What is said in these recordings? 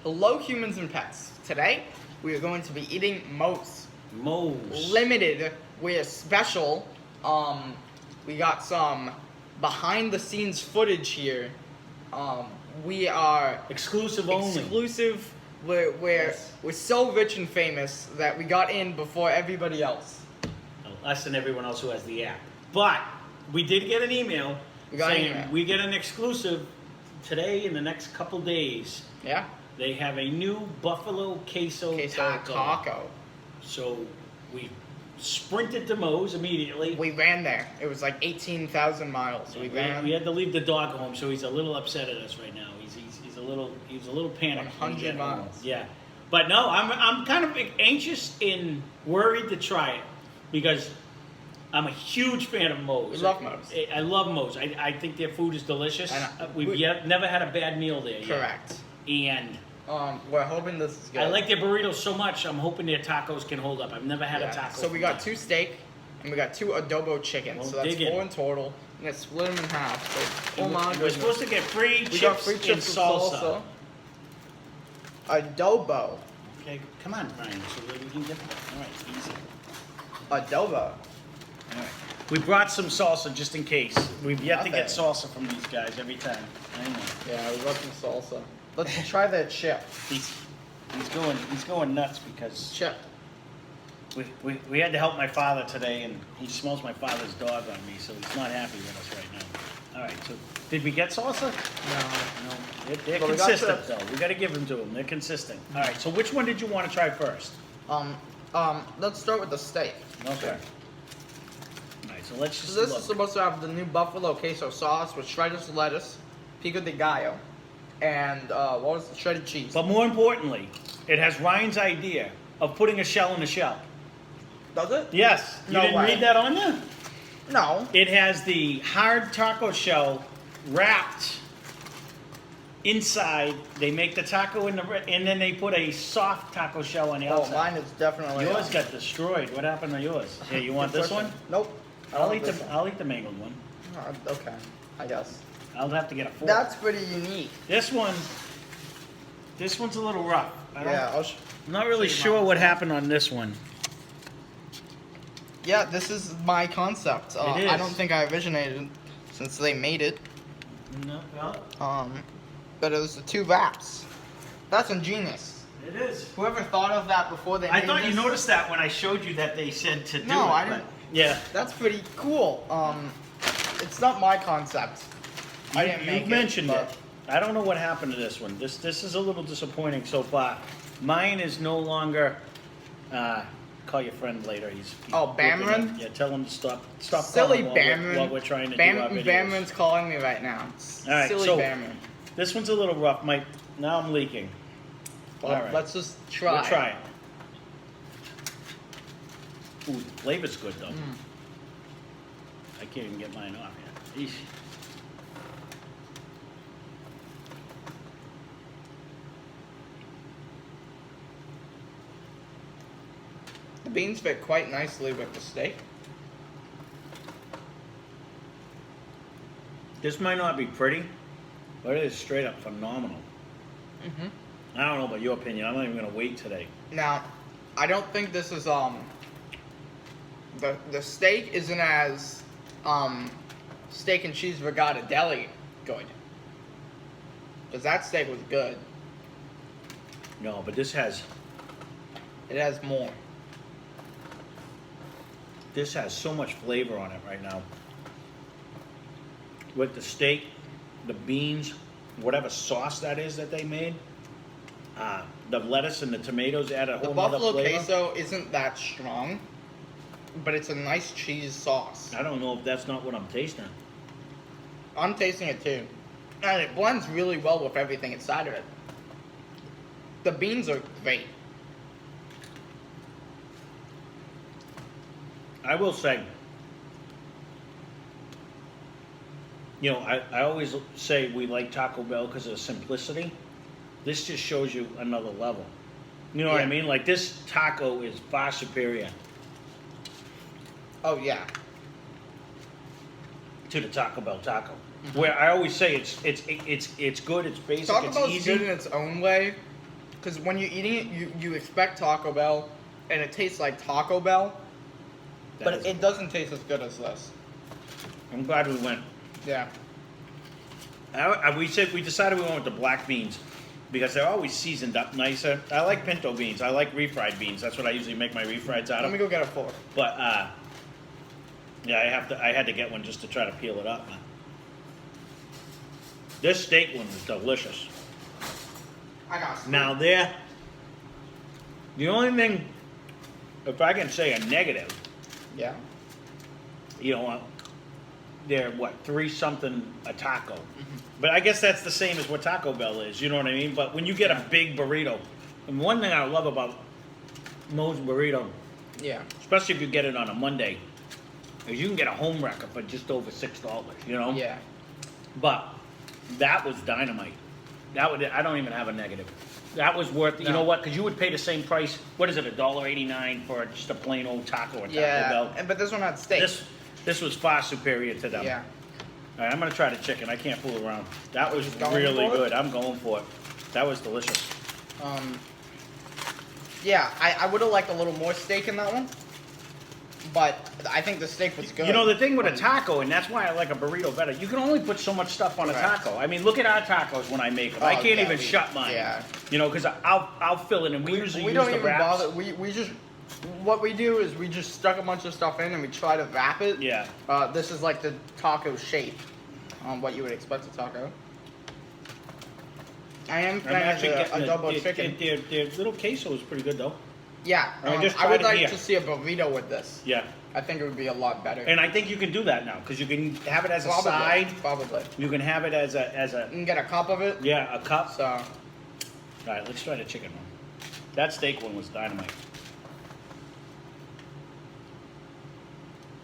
Hello, humans and pets. Today, we are going to be eating moes. Moes. Limited. We're special. We got some behind-the-scenes footage here. We are Exclusive only. exclusive. We're so rich and famous that we got in before everybody else. Us and everyone else who has the app. But we did get an email saying we get an exclusive today in the next couple days. Yeah. They have a new buffalo queso taco. So we sprinted to Moe's immediately. We ran there. It was like 18,000 miles. We ran. We had to leave the dog home, so he's a little upset at us right now. He's a little panicked. 100 miles. Yeah, but no, I'm kind of anxious and worried to try it because I'm a huge fan of Moe's. We love Moe's. I love Moe's. I think their food is delicious. We've never had a bad meal there. Correct. Yet. And we're hoping this is good. I like their burritos so much. I'm hoping their tacos can hold up. I've never had a taco. So we got 2 steak and we got 2 adobo chickens. Well, so that's 4 in total. I'm gonna split them in half. So, we're supposed to get free chips, got free chips and salsa. Adobo. Okay, come on, Brian, so that we can get them. All right, easy. Adobo. All right. We brought some salsa just in case. We've yet to get Okay. salsa from these guys every time. I know. Yeah, we got some salsa. Let's try that chip. He's going nuts because Chip. we had to help my father today, and he smells my father's dog on me, so he's not happy with us right now. All right, so did we get salsa? No. No, they're But we got consistent chips. though. We got to give them to them. They're consistent. All right, so which one did you want to try first? Let's start with the steak. Okay. All right, so let's just So this look. is supposed to have the new buffalo queso sauce with shredded lettuce, pico de gallo, and what was the shredded cheese? But more importantly, it has Ryan's idea of putting a shell in a shell. Does it? Yes. You No didn't way. read that on there? No. It has the hard taco shell wrapped inside. They make the taco and then they put a soft taco shell on the Oh, outside. mine is definitely. Yours got destroyed. What happened to yours? Here, you want Good this one? question. Nope. I'll eat the mangled one. Okay, I guess. I'll have to get a fork. That's pretty unique. This one's a little rough. Yeah, I'm not really show you sure mine. what happened on this one. Yeah, this is my concept. It is. I don't think I originated since they made it. No, well, But it was the 2 wraps. That's ingenious. it is. Whoever thought of that before they I made thought you this- noticed that when I showed you that they said to do it. No, I but- didn't. Yeah. That's pretty cool. It's not my concept. I didn't make You mentioned but it. I don't know what happened to this one. This is a little disappointing so far. Mine is no longer. Call your friend later. He's Oh, Bamron? Yeah, tell him to stop Silly calling Bamron. while we're trying to do our videos. Bamron's calling me right now. All right, Silly so Bamron. this one's a little rough. Now I'm leaking. Well, all right. let's just try. We'll try it. Ooh, the flavor's good though. I can't even get mine off yet. Eesh. The beans fit quite nicely with the steak. This might not be pretty, but it is straight up phenomenal. I don't know about your opinion. I'm not even gonna wait today. Now, I don't think this is the steak isn't as steak and cheese regatta deli good. Because that steak was good. No, but this has more. so much flavor on it right now. With the steak, the beans, whatever sauce that is that they made, the lettuce and the tomatoes add a The whole nother buffalo flavor. queso isn't that strong, but it's a nice cheese sauce. I don't know if that's not what I'm tasting. I'm tasting it too. And it blends really well with everything inside of it. The beans are great. I will say, you know, I always say we like Taco Bell because of the simplicity. This just shows you another level. You know what I Yeah. mean? Like this taco is far superior Oh yeah. to the Taco Bell taco. Where I always say it's good, it's basic, Taco it's Bell's easy. good in its own way, Because when you're eating it, you expect Taco Bell, and it tastes like Taco Bell, but it doesn't taste as good as this. I'm glad we went. Yeah. We decided we went with the black beans because they're always seasoned up nicer. I like pinto beans. I like refried beans. That's what I usually make my refrieds out Let of. me go get a fork. But yeah, I had to get one just to try to peel it up. This steak one is delicious. I got some. Now the only thing, if I can say a negative, Yeah. you know, they're what, 3 something a taco. But I guess that's the same as what Taco Bell is, you know what I mean? But when you get a big burrito, and one thing I love about moes burrito, Yeah. especially if you get it on a Monday, is you can get a home wrecker for just over $6, you know? Yeah. But that was dynamite. I don't even have a negative. That was worth, you know what? Because you would pay the same price. What is it, $1.89 for just a plain old taco at Taco Bell? Yeah, but this one had steak. This was far superior to them. Yeah. All right, I'm gonna try the chicken. I can't fool around. That was Going really for it? good. I'm going for it. That was delicious. Yeah, I would have liked a little more steak in that one, but I think the steak was good. You know, the thing with a taco, and that's why I like a burrito better, you can only put so much stuff on a Correct. taco. I mean, look at our tacos when I make them. I Oh, can't yeah, even shut mine. yeah. You know, because I'll fill it, and we usually we use don't the even wraps. bother. We just what we do is we just stuck a bunch of stuff in and we try to wrap it. Yeah. This is like the taco shape, what you would expect a taco. I am I'm planning actually a getting double chicken. Their little queso is pretty good, though. Yeah, I mean, just I would try it like here. to see a burrito with this. Yeah. I think it would be a lot better. And I think you can do that now, because you can have it as a Probably, side. Probably. You can have it as You a can get a cup of it. yeah, a cup. So, All right, let's try the chicken one. That steak one was dynamite.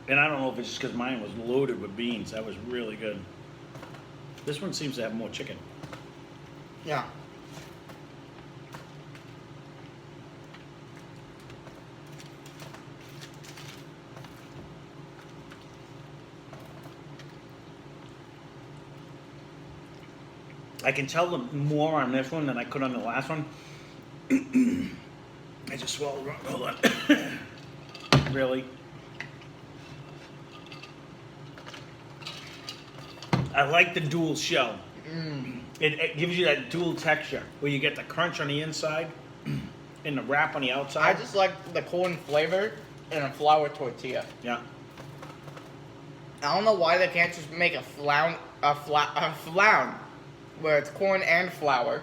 And I don't know if it's just because mine was loaded with beans. That was really good. This one seems to have more chicken. yeah. I can tell them more on this one than I could on the last one. I just swallowed wrong. Hold on. Really? I like the dual shell. It gives you that dual texture where you get the crunch on the inside and the wrap on the outside. I just like the corn flavor in a flour tortilla. Yeah. I don't know why they can't just make a floun where it's corn and flour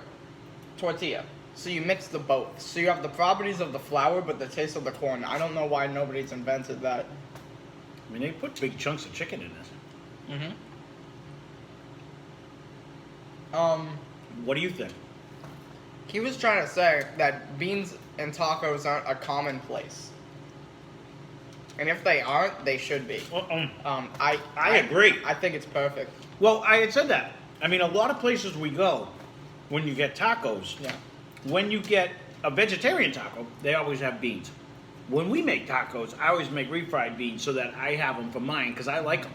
tortilla. So you mix the both. So you have the properties of the flour but the taste of the corn. I don't know why nobody's invented that. I mean, they put big chunks of chicken in this. Mm-hmm. What do you think? He was trying to say that beans and tacos aren't a commonplace. And if they aren't, they should be. I agree. I think it's perfect. Well, I had said that. I mean, a lot of places we go, when you get tacos, Yeah. when you get a vegetarian taco, they always have beans. When we make tacos, I always make refried beans so that I have them for mine because I like them.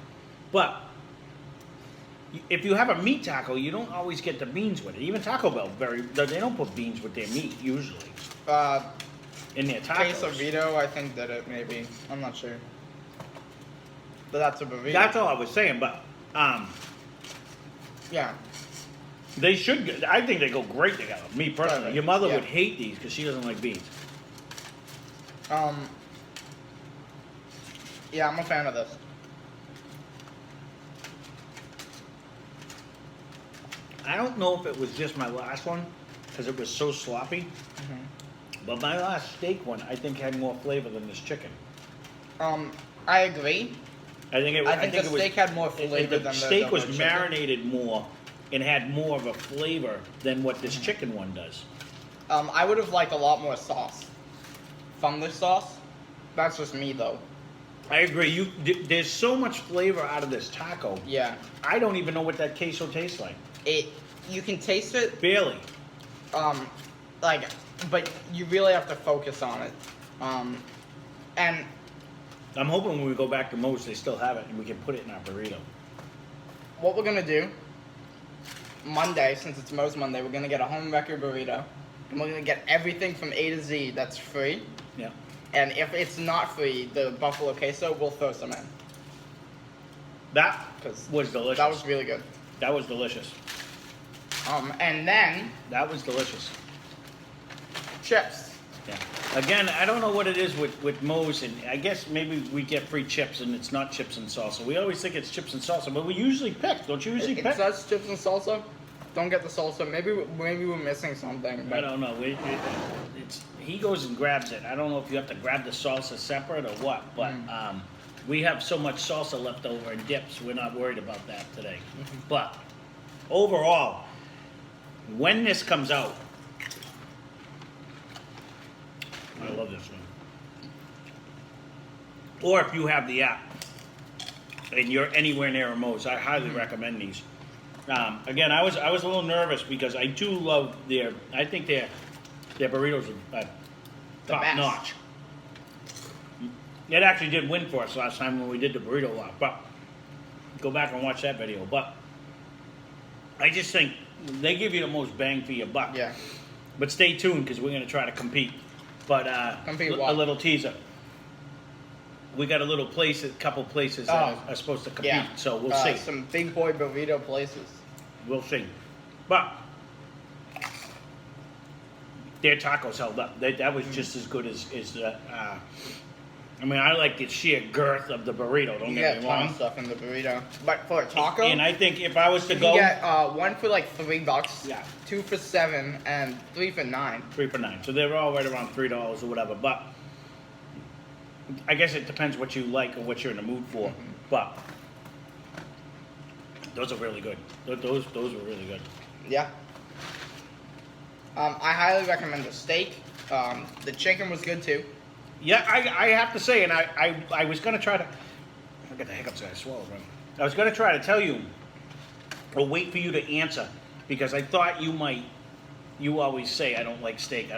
But if you have a meat taco, you don't always get the beans with it. Even Taco Bell, they don't put beans with their meat usually in their tacos. Queso Vito, I think did it maybe. I'm not sure. But that's a burrito. That's all I was saying. But yeah. they should. I think they go great together. Me personally, Right. your mother Yeah. would hate these because she doesn't like beans. Yeah, I'm a fan of this. I don't know if it was just my last one because it was so sloppy. But my last steak one, I think, had more flavor than this chicken. I agree. I think the steak had more flavor the than steak was chicken. marinated more and had more of a flavor than what this chicken one does. I would have liked a lot more sauce from this sauce. That's just me though. I agree. There's so much flavor out of this taco. Yeah. I don't even know what that queso tastes like. You can taste it. Barely. But you really have to focus on it. And I'm hoping when we go back to Moe's, they still have it and we can put it in our burrito. what we're gonna do Monday, since it's Moe's Monday, we're gonna get a home wrecker burrito. And we're gonna get everything from A to Z that's free. Yeah. And if it's not free, the buffalo queso, we'll throw some in. That was delicious. That was really good. That was delicious. And then That was delicious. chips. Yeah. Again, I don't know what it is with moes, and I guess maybe we get free chips and it's not chips and salsa. We always think it's chips and salsa, but we usually pick. Don't you usually It pick? says chips and salsa. Don't get the salsa. Maybe we're missing something. I But don't know. He goes and grabs it. I don't know if you have to grab the salsa separate or what, but we have so much salsa left over in dips, we're not worried about that today. But overall, when this comes out, I love this one. Or if you have the app and you're anywhere near a Moe's, I highly recommend these. Again, I was a little nervous because I do love I think their burritos are top best. notch. It actually did win for us last time when we did the burrito walk, but go back and watch that video. But I just think they give you the most bang for your buck. yeah. But stay tuned because we're going to try to compete. But Compete a what? little teaser. We got a couple places that are supposed to compete, Yeah. so we'll see. Some big boy burrito places. We'll see. But their tacos held up. That was just as good as the. I mean, I like the sheer girth of the burrito. Don't You get get me a ton wrong. of stuff in the burrito. But for a taco, And I think if I was to you go, get one for like $3. Yeah. 2 for $7, and 3 for $9. 3 for $9. So they're all right around $3 or whatever. But I guess it depends what you like or what you're in the mood for. But those are really good. Those are really good. Yeah. I highly recommend the steak. The chicken was good too. Yeah, I have to say, and I was going to try to, I got the hiccups I swallowed, right? I was going to try to tell you, or wait for you to answer, because I thought you always say, I don't like steak,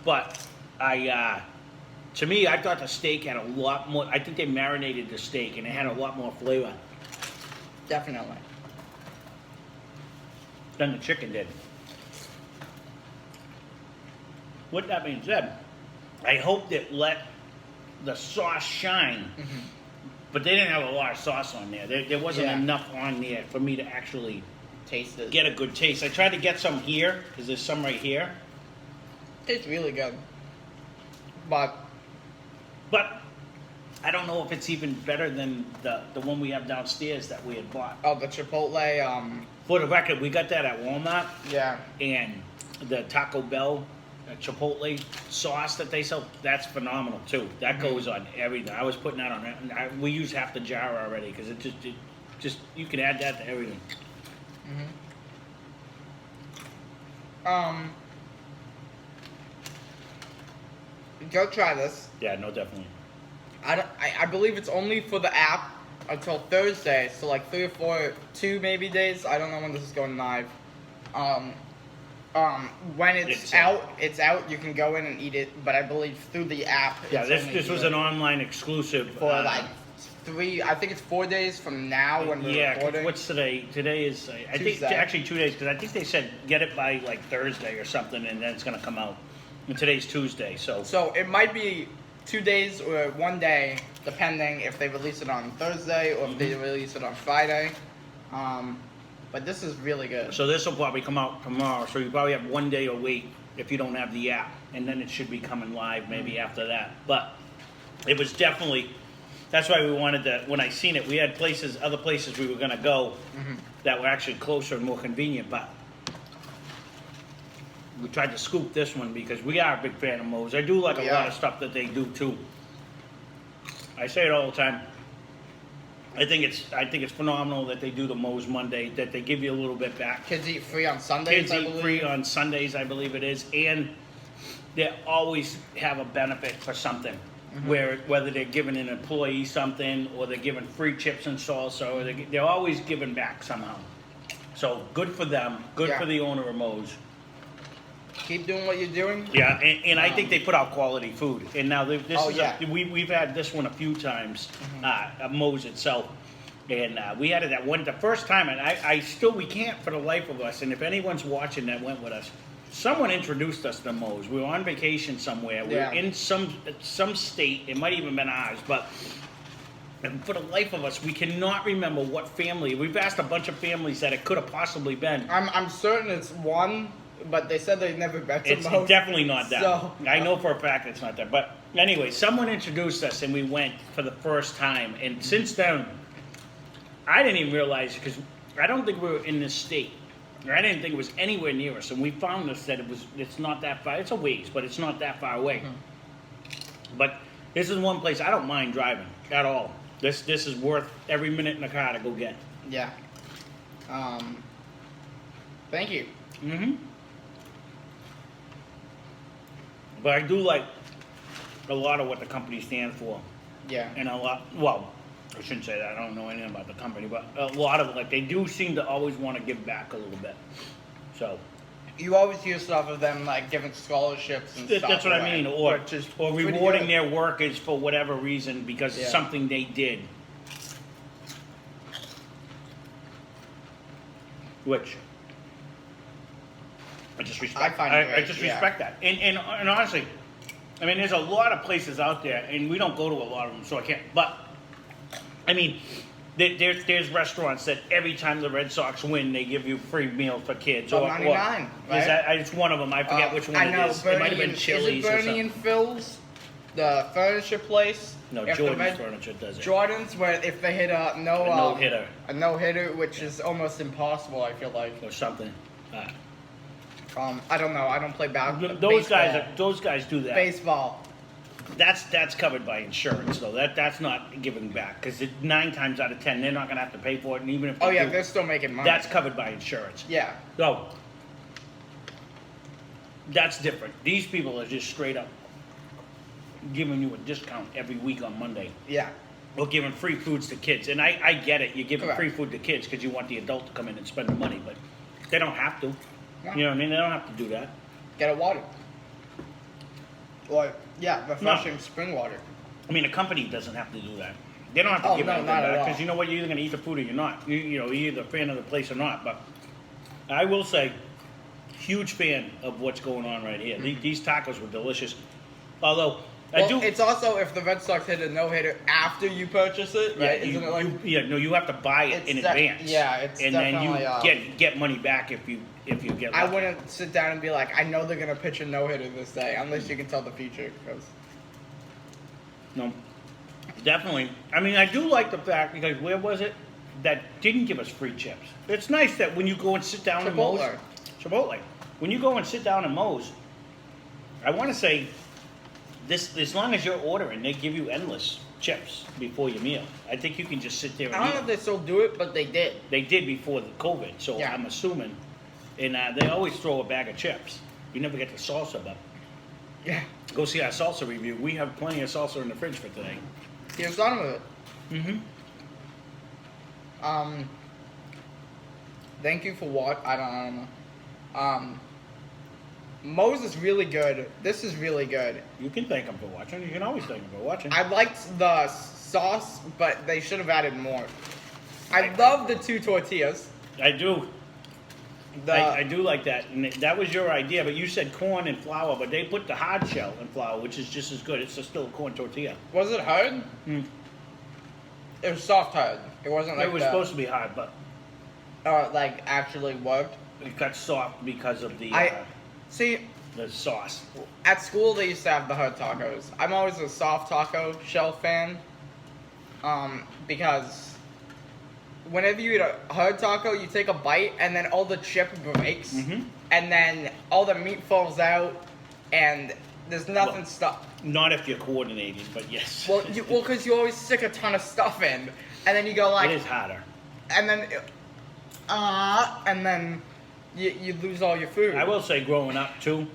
but to me, I thought the steak had a lot more, I think they marinated the steak, and it had a lot more flavor Definitely. than the chicken did. With that being said, I hope that let the sauce shine, but they didn't have a lot of sauce on there. There wasn't Yeah. enough on there for me to actually Taste it. get a good taste. I tried to get some here, because there's some right here, Tastes really good. But I don't know if it's even better than the one we have downstairs that we had bought. the Chipotle, For the record, we got that at Walmart, yeah. and the Taco Bell Chipotle sauce that they sell, that's phenomenal too. That goes on everything. I was putting that on that. We use half the jar already because it just you can add that to everything. Go try this. Yeah, no, definitely. I believe it's only for the app until Thursday, so like 3 or 4, 2 maybe days. I don't know when this is going live. When it's out, you can go in and eat it, but I believe through the app. Yeah, it's this only was good an online exclusive. for like 3. I think it's 4 days from now when we're yeah, recording. what's today? Today is I think Tuesday. actually 2 days because I think they said get it by like Thursday or something, and then it's gonna come out. And today's Tuesday, so So it might be 2 days or 1 day, depending if they release it on Thursday or if they release it on Friday. But this is really good. So this will probably come out tomorrow. So you probably have 1 day a week if you don't have the app, and then it should be coming live maybe after that. But it was definitely. That's why we wanted to. When I seen it, we had other places we were gonna go that were actually closer and more convenient. But we tried to scoop this one because we are a big fan of Moe's. I do like a lot of stuff that they do too. I say it all the time. I think it's phenomenal that they do the Moe's Monday, that they give you a little bit back. Kids eat free on Sundays, Kids eat free on Sundays, I believe it is, and they always have a benefit for something. Whether they're giving an employee something, or they're giving free chips and salsa, or they're always giving back somehow. So good for them, good for the owner of Moe's. Keep doing what you're doing. Yeah, and I think they put out quality food. And now we've had this one a few times, at Moe's itself. And we had it at the first time, and we can't for the life of us, and if anyone's watching that went with us, someone introduced us to moes. We were on vacation somewhere. We were in some state. It might even been ours, but and for the life of us, we cannot remember what family. We've asked a bunch of families that it could have possibly been. I'm certain it's one, but they said they've never been to It's most. definitely not that. So, I know for a fact it's not that. But anyway, someone introduced us and we went for the first time. And since then, I didn't even realize, because I don't think we were in this state. Or I didn't think it was anywhere near us. And we found this that it's not that far. It's a ways, but it's not that far away. But this is one place I don't mind driving at all. This is worth every minute in the car to go get. Yeah. Thank you. But I do like a lot of what the company stands for. Yeah. And a lot, well, I shouldn't say that, I don't know anything about the company, but a lot of it, like, they do seem to always want to give back a little bit. So. You always hear stuff of them, like, giving scholarships and stuff. That's what I mean, or rewarding their workers for whatever reason because of something they did. Which I just respect. I just respect that. And honestly, I mean, there's a lot of places out there, and we don't go to a lot of them, so I can't. But I mean, there's restaurants that every time the Red Sox win, they give you free meals for kids. Or 99, right? It's one of them. I forget which one it is. It might have been Chili's or something. Bernie and Phil's, the furniture place? No, Jordan's Furniture does it. Jordan's, where if they hit a no-hitter. A no-hitter, which is almost impossible, I feel like. Or something. I don't know. I don't play baseball. Those guys do that. Baseball. That's covered by insurance, though. That's not giving back, because 9 times out of 10 they're not going to have to pay for it, and even if they do, they're still making money. That's covered by insurance. Yeah. So that's different. These people are just straight up giving you a discount every week on Monday. Yeah. Or giving free foods to kids, and I get it. You're giving free food to kids because you want the adult to come in and spend the money, but they don't have to. No. You know what I mean? They don't have to do that. Get a water. Or refreshing spring water. I mean, a company doesn't have to do that. They don't have to give anything back, because you know what? You're either going to eat the food or you're not. You're either a fan of the place or not. But I will say, huge fan of what's going on right here. These tacos were delicious. Although it's also if the Red Sox hit a no-hitter after you purchase it, right? Isn't it like? You have to buy it in advance. Yeah, it's and definitely. Then you get money back if you get. Lucky. I wouldn't sit down and be like, I know they're gonna pitch a no-hitter this day, unless you can tell the future. No, definitely. I mean, I do like the fact, because where was it that didn't give us free chips? It's nice that when you go and sit down at Moe's, Chipotle. When you go and sit down at Moe's, I want to say. As long as you're ordering, they give you endless chips before your meal. I think you can just sit there and I don't know if they still do it, but they did. They did before the COVID, so I'm assuming. And they always throw a bag of chips. You never get the salsa, but go see our salsa review. We have plenty of salsa in the fridge for today. He was done with it. Thank you for what? I don't know. Moe's is really good. This is really good. You can thank them for watching. You can always thank them for watching. I liked the sauce, but they should have added more. I love the 2 tortillas. I do. I do like that. And that was your idea, but you said corn and flour, but they put the hard shell in flour, which is just as good. It's still a corn tortilla. Was it hard? It was soft hard. It wasn't like it was supposed to be hard, but like actually worked. It got soft because of the the sauce. At school they used to have the hard tacos. I'm always a soft taco shell fan, because whenever you eat a hard taco, you take a bite and then all the chip breaks, and then all the meat falls out, and there's nothing stuck. Not if you're coordinating, but yes. Well, because you always stick a ton of stuff in, and then you go like. It is harder. And then you lose all your food. I will say, growing up too,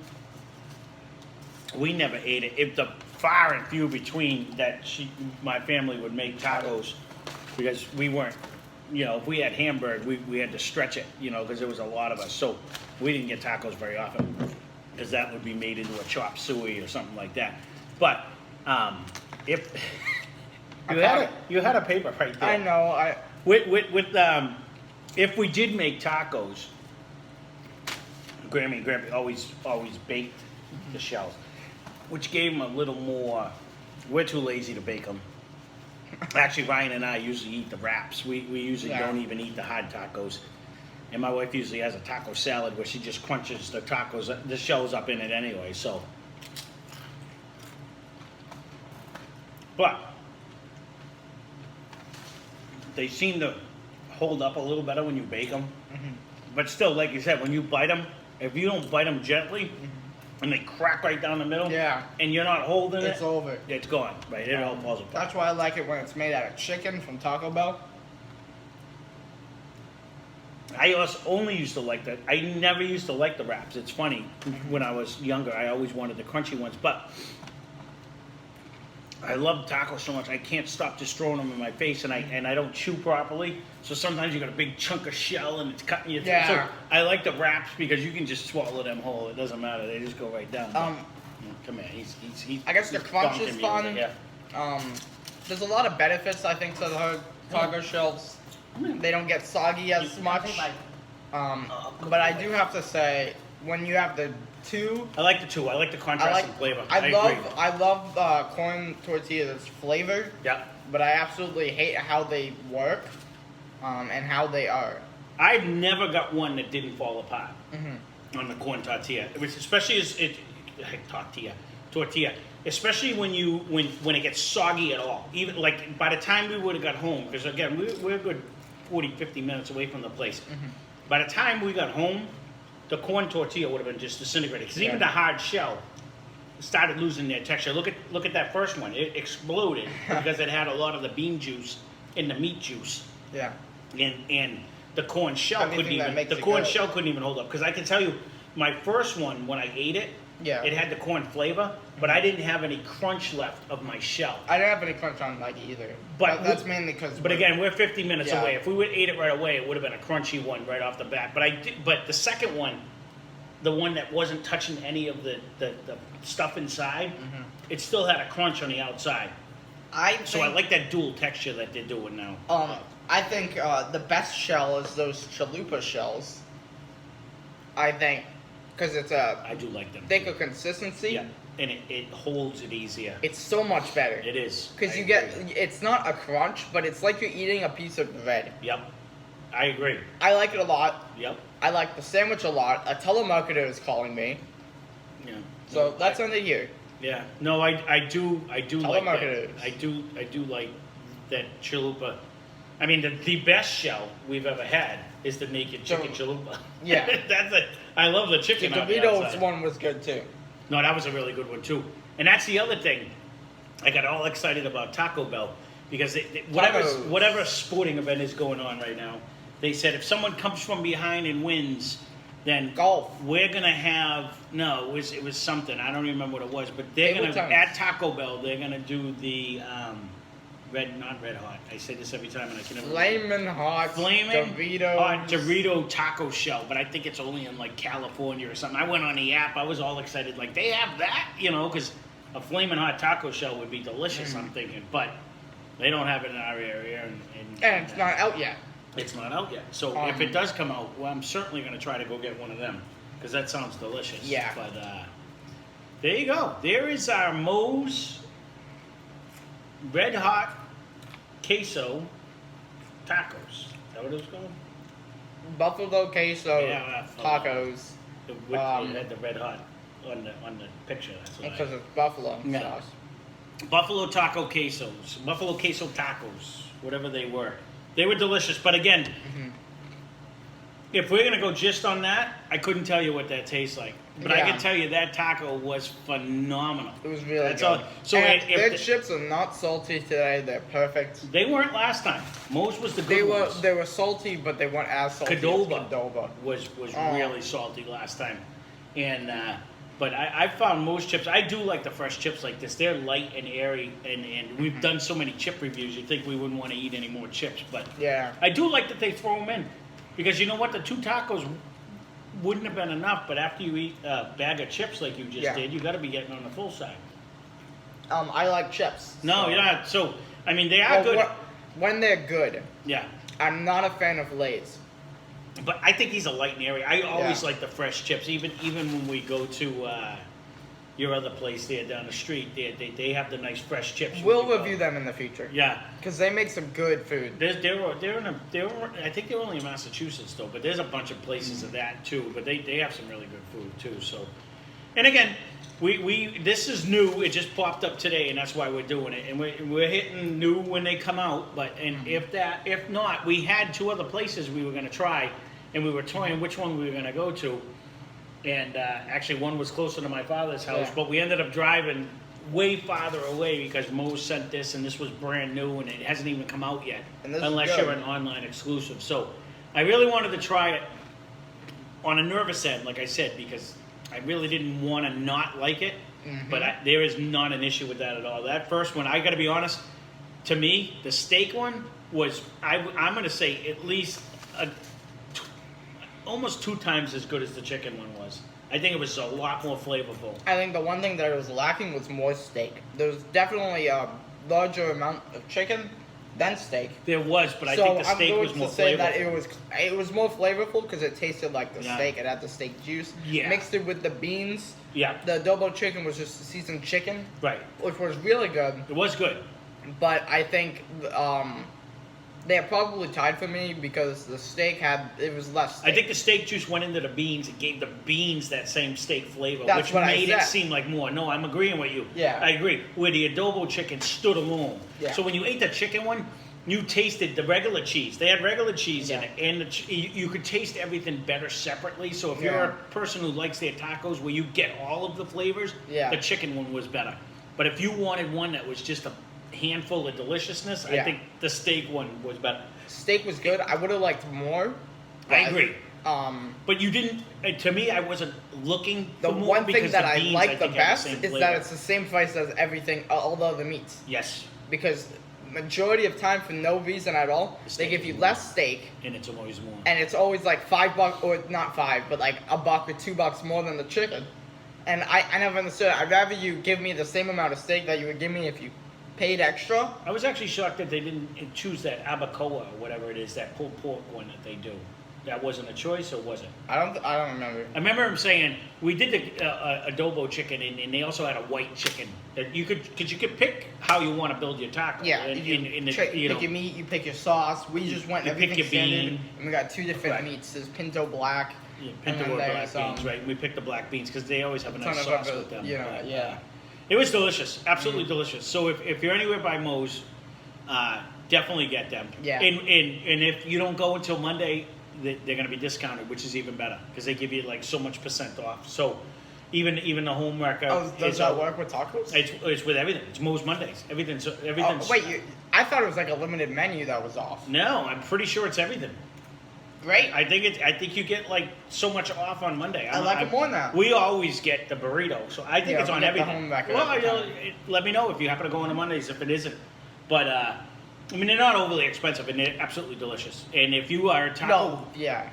we never ate it. If the far and few between that my family would make tacos, because we weren't, if we had hamburger, we had to stretch it, because there was a lot of us. So we didn't get tacos very often, because that would be made into a chop suey or something like that. But if you had a paper right there. I know. With if we did make tacos, Grammy and Grampy always baked the shells, which gave them a little more. We're too lazy to bake them. Actually, Ryan and I usually eat the wraps. We usually don't even eat the hard tacos. And my wife usually has a taco salad where she just crunches the shells up in it anyway. So, but they seem to hold up a little better when you bake them. Mm-hmm. But still, like you said, when you bite them, if you don't bite them gently, and they crack right down the middle, and you're not holding it's over. It's gone, right? It all falls apart. That's why I like it when it's made out of chicken from Taco Bell. I only used to like that. I never used to like the wraps. It's funny. When I was younger, I always wanted the crunchy ones, but I love tacos so much I can't stop just throwing them in my face, and I don't chew properly. So sometimes you got a big chunk of shell and it's cutting you through. Yeah. So I like the wraps because you can just swallow them whole. It doesn't matter. They just go right down. Come here. He's I guess the crunch is fun. Yeah. There's a lot of benefits I think to the taco shells. They don't get soggy as much. But I do have to say, when you have the two, I like the two. I like the contrast in flavor. I love corn tortilla that's flavored. Yeah. But I absolutely hate how they work, and how they are. I've never got one that didn't fall apart on the corn tortilla. It was especially tortilla. Especially when it gets soggy at all. Even like by the time we would have got home, because again we're a good 40, 50 minutes away from the place. By the time we got home, the corn tortilla would have been just disintegrated. Because even the hard shell started losing their texture. Look at that first one. It exploded because it had a lot of the bean juice and the meat juice. Yeah. And the corn shell couldn't even hold up. Because I can tell you, my first one when I ate it, it had the corn flavor, but I didn't have any crunch left of my shell. I didn't have any crunch on like either. But that's mainly because. But again, we're 50 minutes away. If we would ate it right away, it would have been a crunchy one right off the bat. But the second one, the one that wasn't touching any of the stuff inside, it still had a crunch on the outside. I like that dual texture that they're doing now. I think the best shell is those chalupa shells. I think. Because it's I do like them. Thicker consistency. Yeah, and it holds it easier. It's so much better. It is. Because it's not a crunch, but it's like you're eating a piece of bread. Yep, I agree. I like it a lot. Yep. I like the sandwich a lot. A telemarketer is calling me. Yeah. So that's under here. Yeah. No, I do like that. I do like that chalupa. I mean, the best shell we've ever had is the naked chicken chalupa. Yeah. That's it. I love the chicken. The Doritos one was good too. No, that was a really good one too. And that's the other thing. I got all excited about Taco Bell because whatever sporting event is going on right now, they said if someone comes from behind and wins, then golf. We're gonna have it was something, I don't remember what it was, but they're gonna at Taco Bell they're gonna do the not red hot. I say this every time and I can never Flamin' hot Dorito taco shell, but I think it's only in like California or something. I went on the app, I was all excited, like they have that, because a flaming hot taco shell would be delicious, I'm thinking, but they don't have it in our area and it's not out yet. It's not out yet. So if it does come out, well, I'm certainly going to try to go get one of them because that sounds delicious. Yeah. But there you go. There is our Moe's Red Hot Queso Tacos. Is that what it was called? Buffalo Queso Tacos. It had the red hot on the picture. That's because it's buffalo sauce. Buffalo Taco Quesos. Buffalo Queso Tacos. Whatever they were. They were delicious, but again, if we're going to go just on that, I couldn't tell you what that tastes like. But I can tell you that taco was phenomenal. It was really good. So their chips are not salty today. They're perfect. They weren't last time. Moe's was the good ones. They were salty, but they weren't as salty as Qdoba. was really salty last time. And but I found Moe's chips. I do like the fresh chips like this. They're light and airy, and we've done so many chip reviews. You'd think we wouldn't want to eat any more chips, but I do like that they throw them in because you know what? The 2 tacos wouldn't have been enough, but after you eat a bag of chips like you just did, you got to be getting on the full side. I like chips. So I mean, they are good when they're good. Yeah. I'm not a fan of Lay's. But I think he's a light and airy. I always like the fresh chips, even when we go to your other place there down the street. They have the nice fresh chips. We'll review them in the future. Yeah, because they make some good food. I think they're only in Massachusetts though, but there's a bunch of places of that too. But they have some really good food too. So, and again, we this is new. It just popped up today, and that's why we're doing it. And we're hitting new when they come out. But if not, we had 2 other places we were going to try, and we were toying which one we were going to go to. And actually, one was closer to my father's house, but we ended up driving way farther away because moes sent this, and this was brand new, and it hasn't even come out yet, unless you're an online exclusive. So I really wanted to try it on a nervous end, like I said, because I really didn't want to not like it, but there is not an issue with that at all. That first one, I got to be honest, to me, the steak one was, I'm going to say at least almost 2 times as good as the chicken one was. I think it was a lot more flavorful. I think the one thing that was lacking was more steak. There was definitely a larger amount of chicken than steak. There was, but I think the steak was more flavorful. So I'm going to say that it was more flavorful because it tasted like the steak. It had the steak juice. Yeah. Mixed it with the beans. Yeah. The adobo chicken was just seasoned chicken. Right. Which was really good. It was good. But I think they are probably tied for me because the steak it was less steak. I think the steak juice went into the beans. It gave the beans that same steak flavor, which made it seem like more. No, I'm agreeing with you. Yeah. I agree. Where the adobo chicken stood alone. Yeah. So when you ate the chicken one, you tasted the regular cheese. They had regular cheese in it, and you could taste everything better separately. So if you're a person who likes their tacos where you get all of the flavors, the chicken one was better. But if you wanted one that was just a handful of deliciousness, I think the steak one was better. Steak was good. I would have liked more. I agree. But you didn't. To me, I wasn't looking for more. The one thing that I like the best is that it's the same price as everything, all the other meats. Yes. Because majority of time, for no reason at all, they give you less steak, and it's always more. And it's always like $5, or not $5, but like $1 or $2 more than the chicken. And I never understood. I'd rather you give me the same amount of steak that you would give me if you paid extra. I was actually shocked that they didn't choose that abacoa or whatever it is, that pulled pork one that they do. That wasn't a choice, or was it? I don't remember. I remember him saying we did the adobo chicken, and they also had a white chicken that you could pick how you want to build your taco. Yeah, you pick your meat, you pick your sauce. We just went everything standard, and we got 2 different meats. There's pinto black. Yeah, pinto or black beans, right? We picked the black beans because they always have a nice sauce with them. Yeah. It was delicious, absolutely delicious. So if you're anywhere by moes, definitely get them. Yeah. And if you don't go until Monday, they're going to be discounted, which is even better because they give you like so much % off. So even the home wrecker. Oh, does that work with tacos? It's with everything. It's Moes Mondays. Everything's. Oh, wait, I thought it was like a limited menu that was off. No, I'm pretty sure it's everything. Great. I think you get like so much off on Monday. I like it more now. We always get the burrito, so I think it's on everything. Well, let me know if you happen to go on the Mondays if it isn't. But I mean, they're not overly expensive and they're absolutely delicious. And if you are a taco,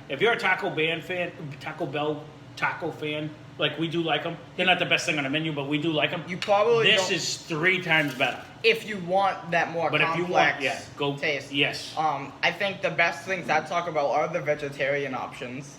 if you're a Taco Bell taco fan, like we do like them. They're not the best thing on the menu, but we do like them. You probably this is 3 times better. If you want that more complex taste. Yes. I think the best things I talk about are the vegetarian options.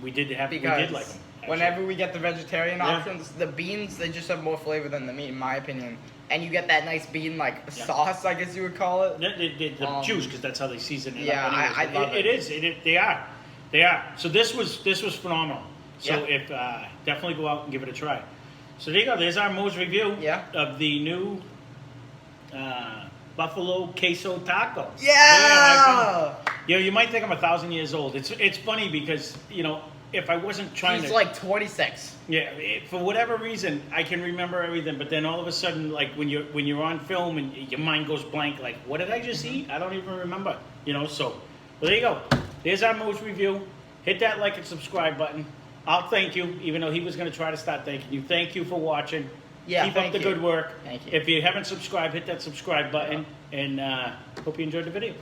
We did like them. Actually. Whenever we get the vegetarian options, the beans, they just have more flavor than the meat, in my opinion. And you get that nice bean sauce, I guess you would call it. The juice, because that's how they season it. Yeah, up I love it. It is. They are. So this was phenomenal. So if definitely go out and give it a try. So there you go. There's our Moes review of the new buffalo queso taco. Yeah. You might think I'm 1,000 years old. It's funny because if I wasn't trying He's like 26. Yeah. For whatever reason, I can remember everything, but then all of a sudden, like when you're on film and your mind goes blank, like what did I just eat? I don't even remember. So there you go. There's our Moes review. Hit that like and subscribe button. I'll thank you, even though he was going to try to start thanking you. Thank you for watching. Yeah, Keep up the good work. Thank you. If you haven't subscribed, hit that subscribe button, and hope you enjoyed the video.